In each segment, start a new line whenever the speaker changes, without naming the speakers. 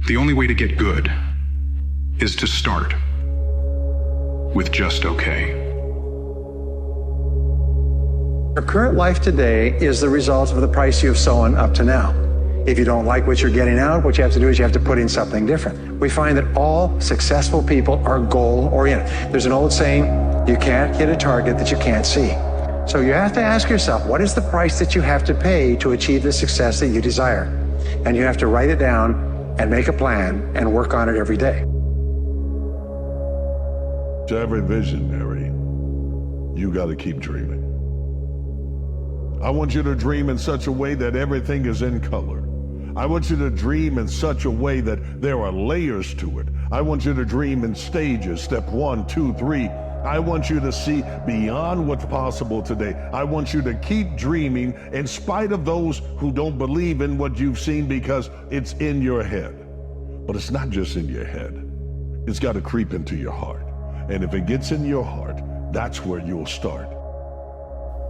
The only way to get good is to start with just okay.
Your current life today is the result of the price you've sown up to now. If you don't like what you're getting out, what you have to do is you have to put in something different. We find that all successful people are goal-oriented. There's an old saying, you can't hit a target that you can't see. So you have to ask yourself, what is the price that you have to pay to achieve the success that you desire? And you have to write it down and make a plan and work on it every day.
To every visionary, you got to keep dreaming. I want you to dream in such a way that everything is in color. I want you to dream in such a way that there are layers to it. I want you to dream in stages, step 1, 2, 3. I want you to see beyond what's possible today. I want you to keep dreaming in spite of those who don't believe in what you've seen, because it's in your head. But it's not just in your head. It's got to creep into your heart. And if it gets in your heart, that's where you'll start.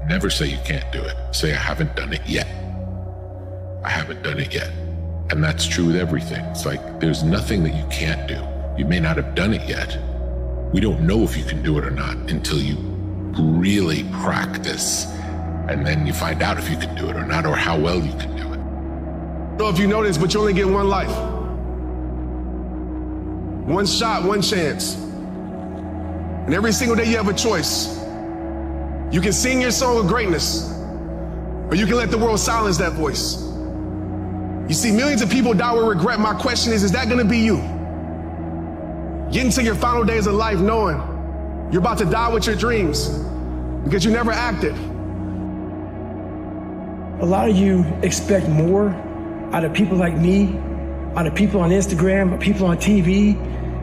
Never say you can't do it. Say, I haven't done it yet. I haven't done it yet. And that's true with everything. It's like, there's nothing that you can't do. You may not have done it yet. We don't know if you can do it or not until you really practice. And then you find out if you can do it or not, or how well you can do it.
I don't know if you know this, but you only get one life. One shot, one chance. And every single day you have a choice. You can sing your song of greatness, or you can let the world silence that voice. You see, millions of people die with regret. My question is that gonna be you? Getting to your final days of life knowing you're about to die with your dreams because you never acted.
A lot of you expect more out of people like me, out of people on Instagram, people on TV,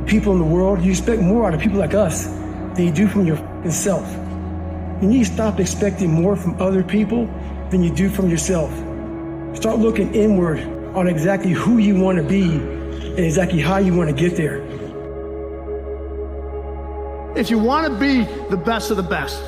people in the world. You expect more out of people like us than you do from your self. You need to stop expecting more from other people than you do from yourself. Start looking inward on exactly who you want to be and exactly how you want to get there.
If you want to be the best of the best,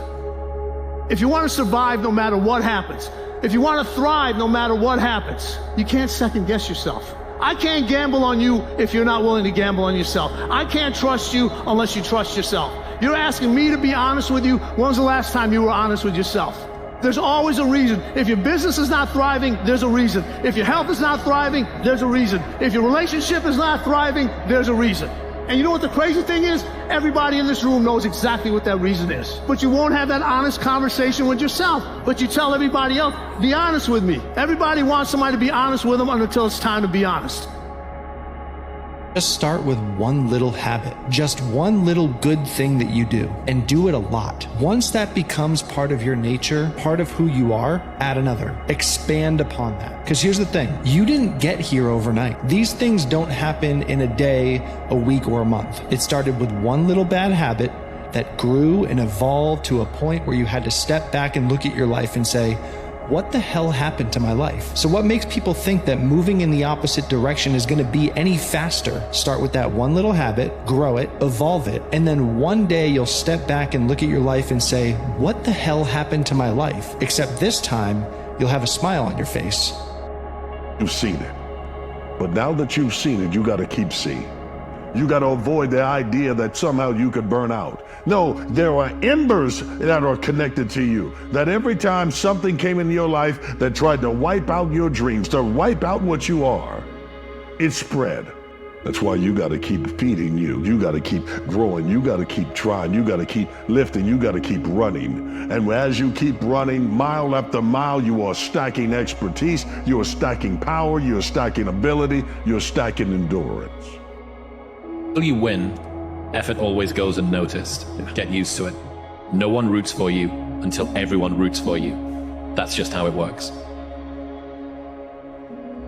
if you want to survive no matter what happens, if you want to thrive no matter what happens, you can't second guess yourself. I can't gamble on you if you're not willing to gamble on yourself. I can't trust you unless you trust yourself. You're asking me to be honest with you. When was the last time you were honest with yourself? There's always a reason. If your business is not thriving, there's a reason. If your health is not thriving, there's a reason. If your relationship is not thriving, there's a reason. And you know what the crazy thing is? Everybody in this room knows exactly what that reason is. But you won't have that honest conversation with yourself. But you tell everybody else, be honest with me. Everybody wants somebody to be honest with them until it's time to be honest.
Just start with one little habit, just one little good thing that you do, and do it a lot. Once that becomes part of your nature, part of who you are, add another. Expand upon that. Because here's the thing, you didn't get here overnight. These things don't happen in a day, a week, or a month. It started with one little bad habit that grew and evolved to a point where you had to step back and look at your life and say, what the hell happened to my life? So what makes people think that moving in the opposite direction is going to be any faster? Start with that one little habit, grow it, evolve it, and then one day you'll step back and look at your life and say, what the hell happened to my life? Except this time, you'll have a smile on your face.
You've seen it. But now that you've seen it, you got to keep seeing. You got to avoid the idea that somehow you could burn out. No, there are embers that are connected to you, that every time something came into your life that tried to wipe out your dreams, to wipe out what you are, it spread. That's why you got to keep feeding you. You got to keep growing. You got to keep trying. You got to keep lifting. You got to keep running. And as you keep running, mile after mile, you are stacking expertise. You are stacking power. You are stacking ability. You are stacking endurance.
Until you win, effort always goes unnoticed. Get used to it. No one roots for you until everyone roots for you. That's just how it works.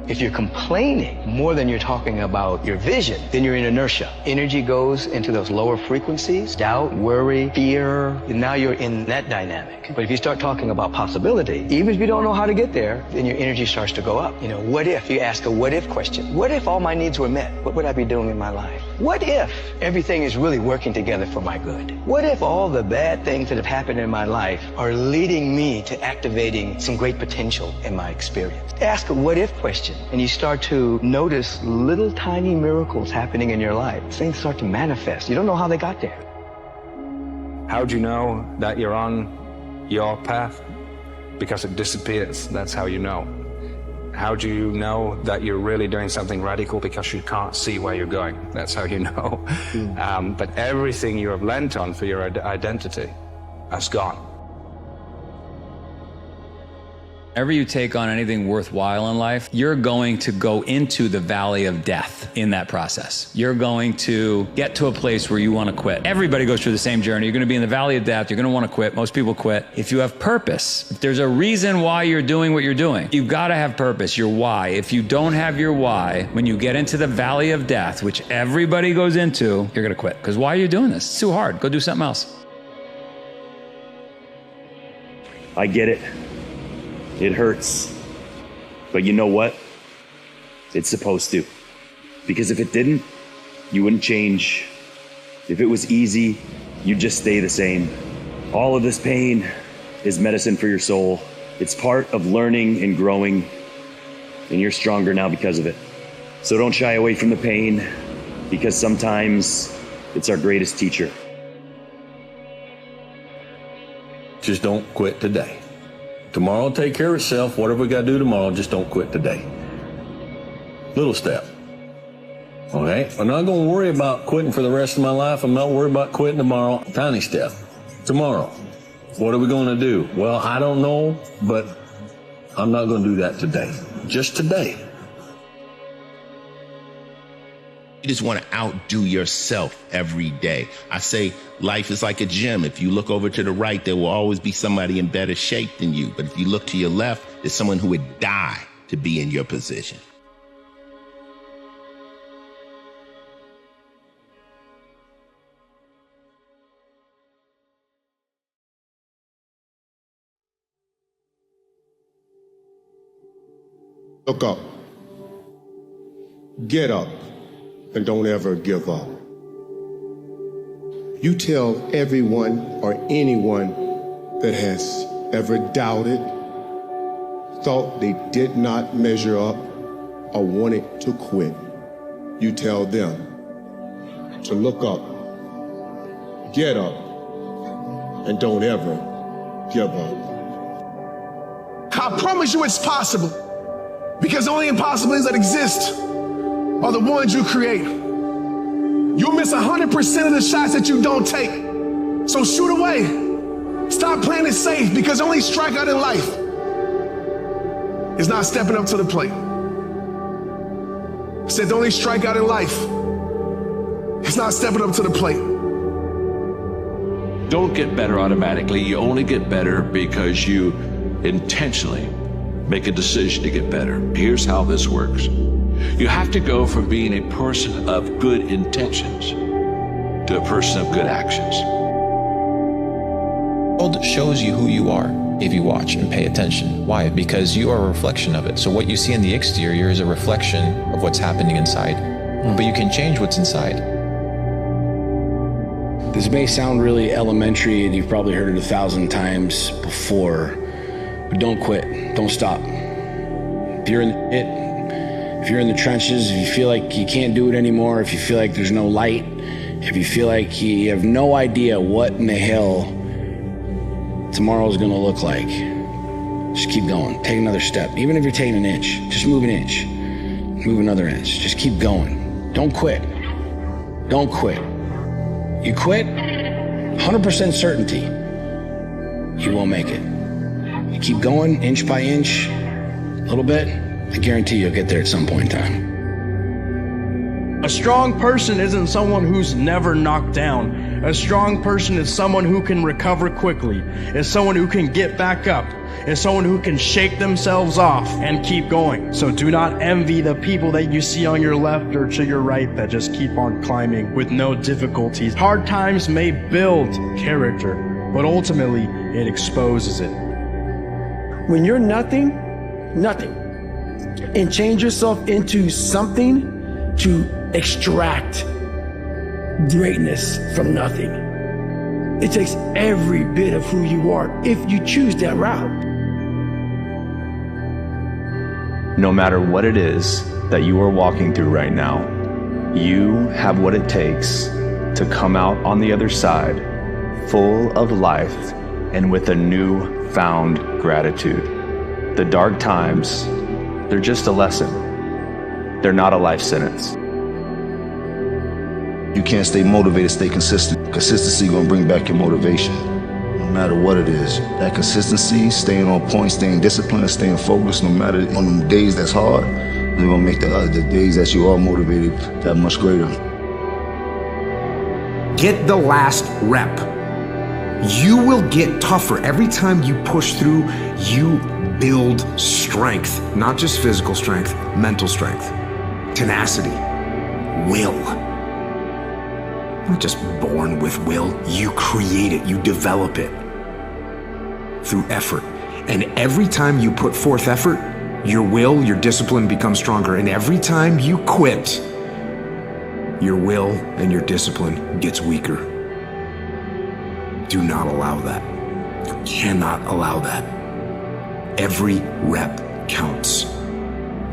If you're complaining more than you're talking about your vision, then you're in inertia. Energy goes into those lower frequencies, doubt, worry, fear, and now you're in that dynamic. But if you start talking about possibility, even if you don't know how to get there, then your energy starts to go up. You know, what if? You ask a what if question. What if all my needs were met? What would I be doing in my life? What if everything is really working together for my good? What if all the bad things that have happened in my life are leading me to activating some great potential in my experience? Ask a what if question, and you start to notice little tiny miracles happening in your life. Things start to manifest. You don't know how they got there.
How do you know that you're on your path? Because it disappears. That's how you know. How do you know that you're really doing something radical? Because you can't see where you're going. That's how you know. But everything you have lent on for your identity has gone.
Whenever you take on anything worthwhile in life, you're going to go into the valley of death in that process. You're going to get to a place where you want to quit. Everybody goes through the same journey. You're going to be in the valley of death. You're going to want to quit. Most people quit. If you have purpose, if there's a reason why you're doing what you're doing, you've got to have purpose, your why. If you don't have your why, when you get into the valley of death, which everybody goes into, you're going to quit. Because why are you doing this? It's too hard. Go do something else.
I get it. It hurts. But you know what? It's supposed to. Because if it didn't, you wouldn't change. If it was easy, you'd just stay the same. All of this pain is medicine for your soul. It's part of learning and growing, and you're stronger now because of it. So don't shy away from the pain, because sometimes it's our greatest teacher.
Just don't quit today. Tomorrow will take care of itself. Whatever we got to do tomorrow, just don't quit today. Little step. Okay? I'm not going to worry about quitting for the rest of my life. I'm not worried about quitting tomorrow. Tiny step. Tomorrow. What are we going to do? Well, I don't know, but I'm not going to do that today. Just today.
You just want to outdo yourself every day. I say life is like a gym. If you look over to the right, there will always be somebody in better shape than you. But if you look to your left, there's someone who would die to be in your position.
Look up. Get up. And don't ever give up. You tell everyone or anyone that has ever doubted, thought they did not measure up, or wanted to quit, you tell them to look up, get up, and don't ever give up.
I promise you it's possible, because the only impossibilities that exist are the ones you create. You'll miss 100% of the shots that you don't take. So shoot away. Stop playing it safe, because the only strikeout in life is not stepping up to the plate. I said the only strikeout in life is not stepping up to the plate.
Don't get better automatically. You only get better because you intentionally make a decision to get better. Here's how this works. You have to go from being a person of good intentions to a person of good actions.
The world shows you who you are if you watch and pay attention. Why? Because you are a reflection of it. So what you see in the exterior is a reflection of what's happening inside. But you can change what's inside.
This may sound really elementary, and you've probably heard it 1,000 times before, but don't quit. Don't stop. If you're in it, if you're in the trenches, if you feel like you can't do it anymore, if you feel like there's no light, if you feel like you have no idea what in the hell tomorrow's gonna look like, just keep going. Take another step. Even if you're taking an inch, just move an inch. Move another inch. Just keep going. Don't quit. Don't quit. You quit, 100% certainty, you won't make it. You keep going, inch by inch, a little bit, I guarantee you'll get there at some point in time.
A strong person isn't someone who's never knocked down. A strong person is someone who can recover quickly. Is someone who can get back up. Is someone who can shake themselves off and keep going. So do not envy the people that you see on your left or to your right that just keep on climbing with no difficulties. Hard times may build character, but ultimately it exposes it.
When you're nothing, and change yourself into something to extract greatness from nothing. It takes every bit of who you are if you choose that route.
No matter what it is that you are walking through right now, you have what it takes to come out on the other side full of life and with a new-found gratitude. The dark times, they're just a lesson. They're not a life sentence.
You can't stay motivated, stay consistent. Consistency gonna bring back your motivation, no matter what it is. That consistency, staying on point, staying disciplined, staying focused, no matter on the days that's hard, they're gonna make the days that you are motivated that much greater.
Get the last rep. You will get tougher. Every time you push through, you build strength, not just physical strength, mental strength, tenacity, will. You're not just born with will, you create it, you develop it through effort. And every time you put forth effort, your will, your discipline becomes stronger. And every time you quit, your will and your discipline gets weaker. Do not allow that. You cannot allow that. Every rep counts,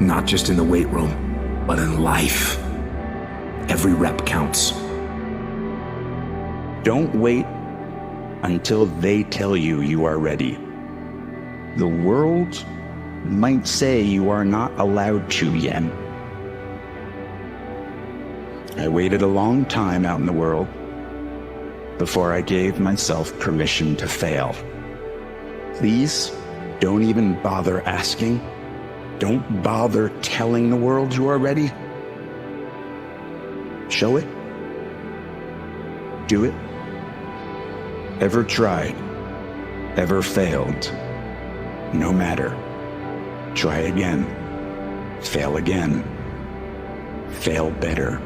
not just in the weight room, but in life. Every rep counts.
Don't wait until they tell you you are ready. The world might say you are not allowed to yet. I waited a long time out in the world before I gave myself permission to fail. Please don't even bother asking. Don't bother telling the world you are ready. Show it. Do it. Ever tried? Ever failed? No matter. Try again. Fail again. Fail better.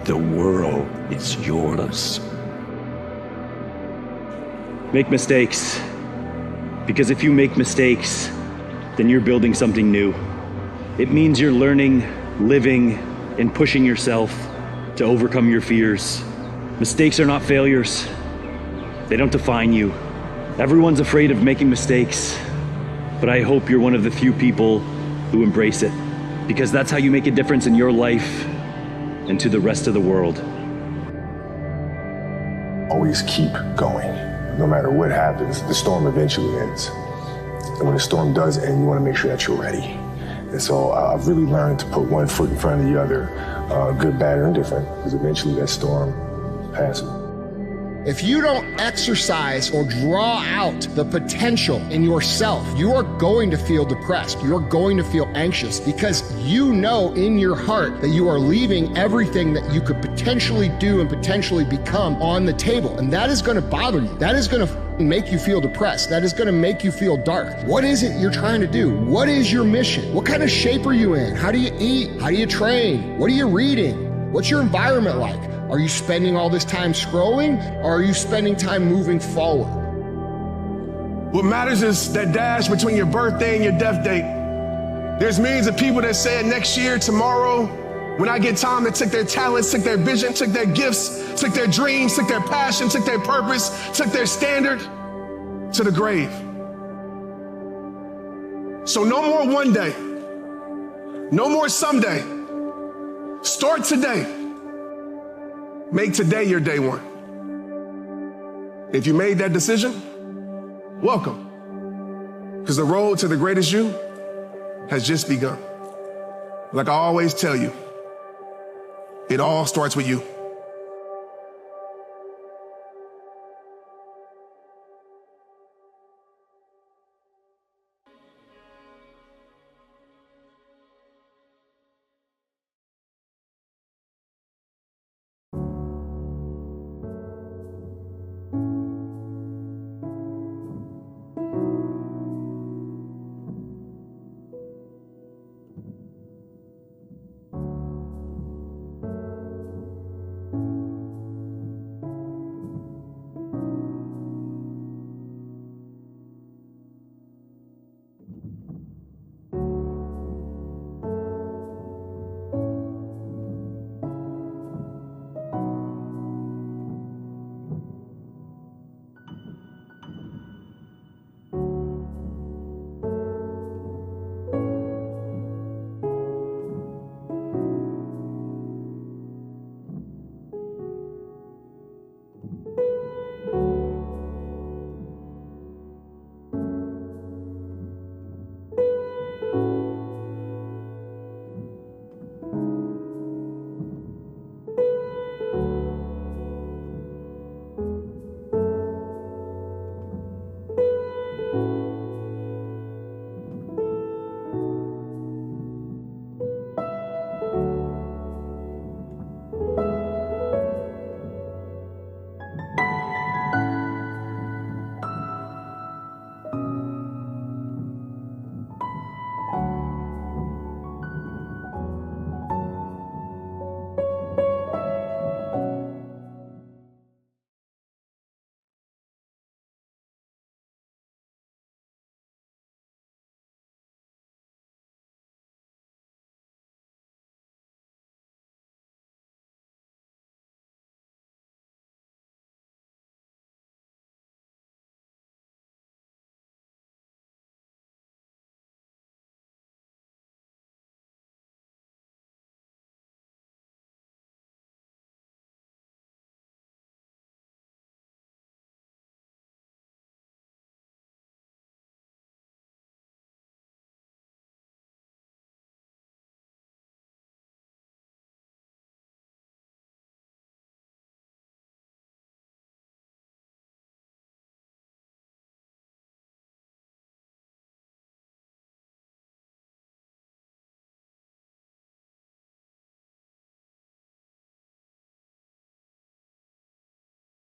The world is yours.
Make mistakes. Because if you make mistakes, then you're building something new. It means you're learning, living, and pushing yourself to overcome your fears. Mistakes are not failures. They don't define you. Everyone's afraid of making mistakes, but I hope you're one of the few people who embrace it, because that's how you make a difference in your life and to the rest of the world.
Always keep going. No matter what happens, the storm eventually ends. And when the storm does end, you want to make sure that you're ready. And so I've really learned to put one foot in front of the other, good, bad, or indifferent, because eventually that storm passes.
If you don't exercise or draw out the potential in yourself, you are going to feel depressed. You're going to feel anxious because you know in your heart that you are leaving everything that you could potentially do and potentially become on the table. And that is going to bother you. That is going to make you feel depressed. That is going to make you feel dark. What is it you're trying to do? What is your mission? What kind of shape are you in? How do you eat? How do you train? What are you reading? What's your environment like? Are you spending all this time scrolling, or are you spending time moving forward?
What matters is that dash between your birthday and your death date. There's millions of people that say next year, tomorrow, when I get time, that took their talents, took their vision, took their gifts, took their dreams, took their passion, took their purpose, took their standard to the grave. So no more one day, no more someday. Start today. Make today your day one. If you made that decision, welcome. Because the road to the greatest you has just begun. Like I always tell you, it all starts with you.